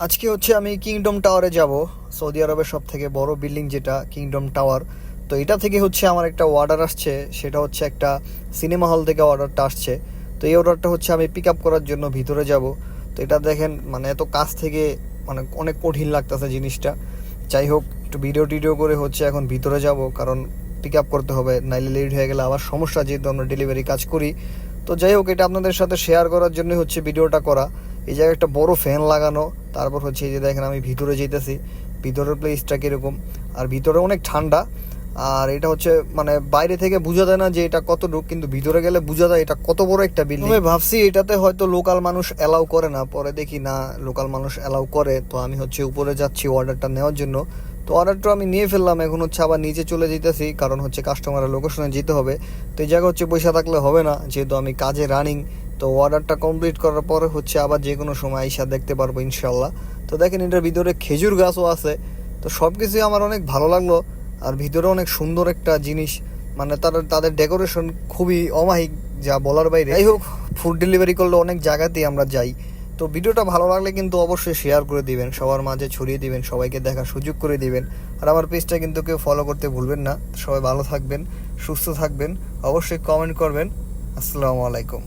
আজকে হচ্ছে আমি কিংডম টাওয়ারে যাব। সৌদি আরবের সব থেকে বড় বিল্ডিং যেটা কিংডম টাওয়ার। তো এটা থেকে হচ্ছে আমার একটা অর্ডার আসছে, সেটা হচ্ছে একটা সিনেমা হল থেকে অর্ডারটা আসছে। তো এই অর্ডারটা হচ্ছে আমি পিক আপ করার জন্য ভিতরে যাব। তো এটা দেখেন মানে এত কাছ থেকে মানে অনেক কঠিন লাগতেছে জিনিসটা। যাই হোক, একটু ভিডিও টিডিও করে হচ্ছে এখন ভিতরে যাব, কারণ পিক আপ করতে হবে, নাইলে লেট হয়ে গেলে আবার সমস্যা, যেহেতু আমরা ডেলিভারি কাজ করি। তো যাই হোক, এটা আপনাদের সাথে শেয়ার করার জন্য হচ্ছে ভিডিওটা করা। এই জায়গায় একটা বড় ফ্যান লাগানো, তারপর হচ্ছে এই যে দেখেন আমি ভিতরে যেতেছি, ভিতরের প্লেসটা কীরকম, আর ভিতরে অনেক ঠান্ডা। আর এটা হচ্ছে মানে বাইরে থেকে বোঝা যায় না যে এটা কতটুকু, কিন্তু ভিতরে গেলে বোঝা যায় এটা কত বড় একটা বিল্ডিং। আমি ভাবছি এটাতে হয়তো লোকাল মানুষ অ্যালাউ করে না, পরে দেখি না লোকাল মানুষ অ্যালাউ করে। তো আমি হচ্ছে উপরে যাচ্ছি অর্ডারটা নেওয়ার জন্য। তো অর্ডারটা আমি নিয়ে ফেললাম, এখন হচ্ছে আবার নিচে চলে যেতেছি, কারণ হচ্ছে কাস্টমারের লোকেশনে যেতে হবে। তো এই জায়গা হচ্ছে পয়সা থাকলে হবে না, যেহেতু আমি কাজে রানিং। তো অর্ডারটা কমপ্লিট করার পরে হচ্ছে আবার যে কোনো সময় আইসা দেখতে পারবো ইনশাল্লাহ। তো দেখেন এটার ভিতরে খেজুর গাছও আছে। তো সব কিছুই আমার অনেক ভালো লাগলো। আর ভিতরে অনেক সুন্দর একটা জিনিস, মানে তাদের ডেকোরেশন খুবই অমায়িক, যা বলার বাইরে। যাই হোক, ফুড ডেলিভারি করলে অনেক জায়গাতেই আমরা যাই। তো ভিডিওটা ভালো লাগলে কিন্তু অবশ্যই শেয়ার করে দিবেন, সবার মাঝে ছড়িয়ে দিবেন, সবাইকে দেখার সুযোগ করে দিবেন। আর আমার পেজটা কিন্তু কেউ ফলো করতে ভুলবেন না। সবাই ভালো থাকবেন, সুস্থ থাকবেন, অবশ্যই কমেন্ট করবেন। আসসালামু আলাইকুম।